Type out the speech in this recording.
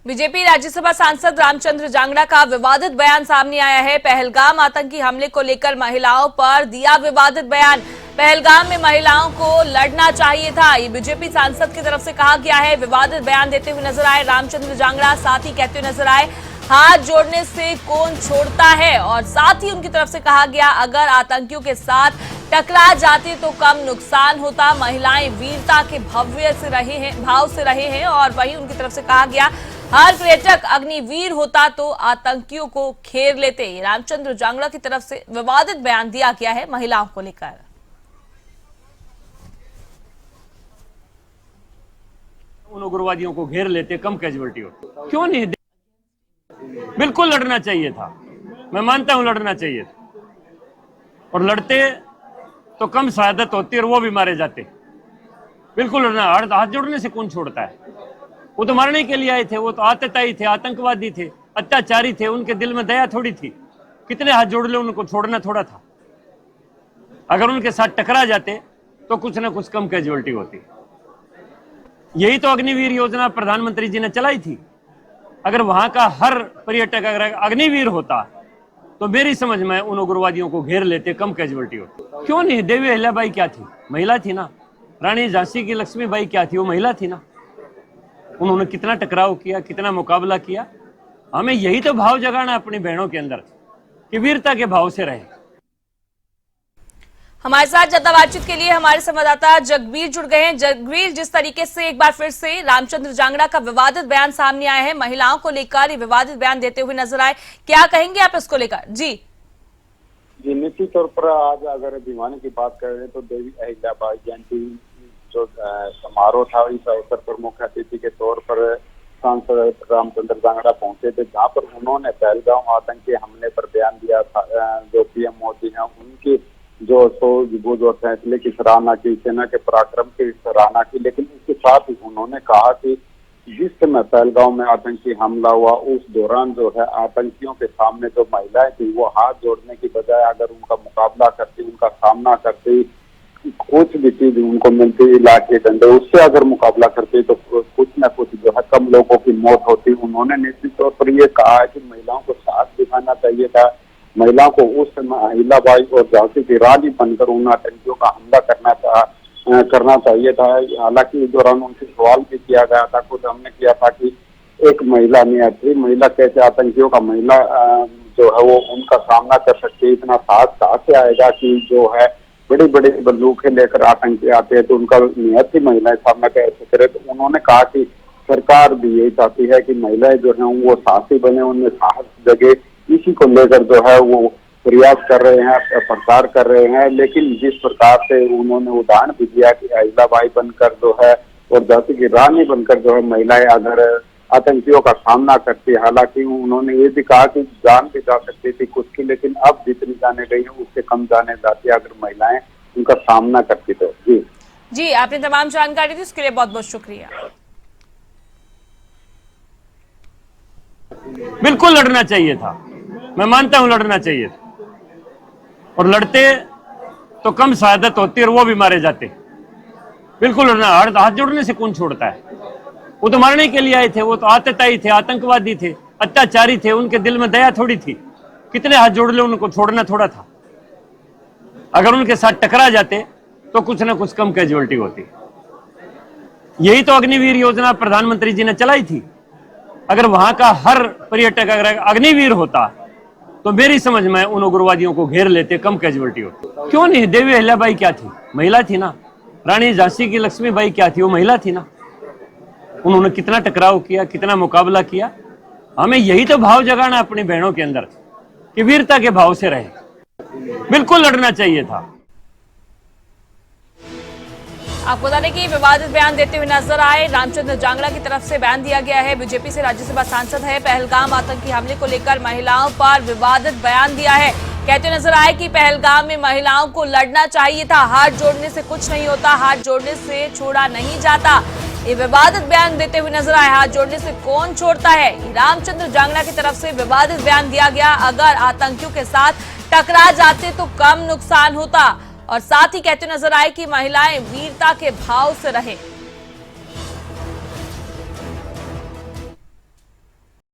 BJP Rajya Sabha सांसद रामचंद्र जांगड़ा का विवादित बयान सामने आया है। पहलगाम आतंकी हमले को लेकर महिलाओं पर दिया विवादित बयान। पहलगाम में महिलाओं को लड़ना चाहिए था, ये बीजेपी सांसद की तरफ से कहा गया है। विवादित बयान देते हुए नजर आए रामचंद्र जांगड़ा, साथ ही कहते हुए नजर आए हाथ जोड़ने से कौन छोड़ता है, और साथ ही उनकी तरफ से कहा गया अगर आतंकियों के साथ टकरा जाते तो कम नुकसान होता। महिलाएं वीरता के भाव से रहे हैं और वहीं उनकी तरफ से कहा गया हर पर्यटक अग्निवीर होता तो आतंकियों को घेर लेते। रामचंद्र जांगड़ा की तरफ से विवादित बयान दिया गया है महिलाओं को लेकर। उन उग्रवादियों को घेर लेते, कम कैजुअल्टी होती। क्यों नहीं? बिल्कुल लड़ना चाहिए था, मैं मानता हूं लड़ना चाहिए था, और लड़ते तो कम शहादत होती और वो भी मारे जाते। बिल्कुल लड़ना, हाथ जोड़ने से कौन छोड़ता है? वो तो मारने के लिए आए थे, वो तो आतताई थे, आतंकवादी थे, अत्याचारी थे, उनके दिल में दया थोड़ी थी। कितने हाथ जोड़ ले, उनको छोड़ना थोड़ा था। अगर उनके साथ टकरा जाते तो कुछ ना कुछ कम कैजुअल्टी होती। यही तो अग्निवीर योजना प्रधानमंत्री जी ने चलाई थी। अगर वहां का हर पर्यटक अगर अग्निवीर होता तो मेरी समझ में उन उग्रवादियों को घेर लेते, कम कैजुअल्टी होती। क्यों नहीं? देवी अहिल्याबाई क्या थी? महिला थी ना। रानी झांसी की लक्ष्मीबाई क्या थी? वो महिला थी ना। उन्होंने कितना टकराव किया, कितना मुकाबला किया। हमें यही तो भाव जगाना अपनी बहनों के अंदर कि वीरता के भाव से रहे। हमारे साथ ज्यादा बातचीत के लिए हमारे संवाददाता जगबीर जुड़ गए हैं। जगबीर, जिस तरीके से एक बार फिर से रामचंद्र जांगड़ा का विवादित बयान सामने आया है, महिलाओं को लेकर ये विवादित बयान देते हुए नजर आए, क्या कहेंगे आप इसको लेकर? जी निश्चित तौर पर आज अगर भिवानी की बात करें तो देवी अहिल्याबाई जयंती जो समारोह था, इस अवसर पर मुख्य अतिथि के तौर पर सांसद रामचंद्र जांगड़ा पहुंचे थे, जहाँ पर उन्होंने पहलगाम आतंकी हमले पर बयान दिया था। जो पीएम मोदी है उनकी जो सूझबूझ और फैसले की सराहना की, सेना के पराक्रम की सराहना की, लेकिन इसके साथ ही उन्होंने कहा कि जिस समय पहलगाम में आतंकी हमला हुआ उस दौरान जो है आतंकियों के सामने जो महिलाएं थी वो हाथ जोड़ने की बजाय अगर उनका मुकाबला करती, उनका सामना करती, कुछ भी चीज उनको मिलती इलाके डंडे, उससे अगर मुकाबला करती तो कुछ न कुछ जो है कम लोगों की मौत होती। उन्होंने निश्चित तौर पर ये कहा है कि महिलाओं को साथ दिखाना चाहिए था, महिलाओं को उस समय अहिल्याबाई और झांसी की रानी बनकर उन आतंकियों का हमला करना चाहिए था। हालांकि इस दौरान उनसे सवाल भी किया गया था, खुद हमने किया था कि एक महिला नहीं थी, महिला कैसे आतंकियों का महिला जो है वो उनका सामना कर सकती है? इतना साहस कहाँ से आएगा कि जो है बड़ी बड़ी बंदूकें लेकर आतंकी आते हैं तो उनका नियत ही महिलाएं सामना कैसे करे? तो उन्होंने कहा कि सरकार भी यही चाहती है कि महिलाएं जो है वो साहसी बने, उनमें साहस जगे। इसी को लेकर जो है वो प्रयास कर रहे हैं, प्रचार कर रहे हैं। लेकिन जिस प्रकार से उन्होंने उदाहरण भी दिया कि अहिल्याबाई बनकर जो है और झांसी की रानी बनकर जो है महिलाएं अगर आतंकियों का सामना करती, हालांकि उन्होंने ये भी कहा कि जान भी जा सकती थी कुछ की, लेकिन अब जितनी जाने गई है उससे कम जाने जाती है अगर महिलाएं उनका सामना करती तो। जी, आपने तमाम जानकारी दी उसके लिए बहुत बहुत शुक्रिया। बिल्कुल लड़ना चाहिए था, मैं मानता हूं लड़ना चाहिए था, और लड़ते तो कम शहादत होती और वो भी मारे जाते। बिल्कुल लड़ना, हाथ जोड़ने से कौन छोड़ता है? वो तो मारने के लिए आए थे, वो तो आतताई थे, आतंकवादी थे, अत्याचारी थे, उनके दिल में दया थोड़ी थी। कितने हाथ जोड़ ले, उनको छोड़ना थोड़ा था। अगर उनके साथ टकरा जाते तो कुछ ना कुछ कम कैजुअल्टी होती। यही तो अग्निवीर योजना प्रधानमंत्री जी ने चलाई थी। अगर वहां का हर पर्यटक अगर अग्निवीर होता तो मेरी समझ में उन उग्रवादियों को घेर लेते, कम कैजुअल्टी होती। क्यों नहीं? देवी अहिल्याबाई क्या थी? महिला थी ना। रानी झांसी की लक्ष्मीबाई क्या थी? वो महिला थी ना। उन्होंने कितना टकराव किया, कितना मुकाबला किया। हमें यही तो भाव जगाना अपनी बहनों के अंदर कि वीरता के भाव से रहे। बिल्कुल लड़ना चाहिए था। आपको बता दें कि विवादित बयान देते हुए नजर आए रामचंद्र जांगड़ा की तरफ से बयान दिया गया है। बीजेपी से राज्यसभा सांसद है, पहलगाम आतंकी हमले को लेकर महिलाओं पर विवादित बयान दिया है। कहते नजर आए कि पहलगाम में महिलाओं को लड़ना चाहिए था, हाथ जोड़ने से कुछ नहीं होता, हाथ जोड़ने से छोड़ा नहीं जाता। ये विवादित बयान देते हुए नजर आए, हाथ जोड़ने से कौन छोड़ता है? रामचंद्र जांगड़ा की तरफ से विवादित बयान दिया गया, अगर आतंकियों के साथ टकरा जाते तो कम नुकसान होता, और साथ ही कहते नजर आए कि महिलाएं वीरता के भाव से रहे।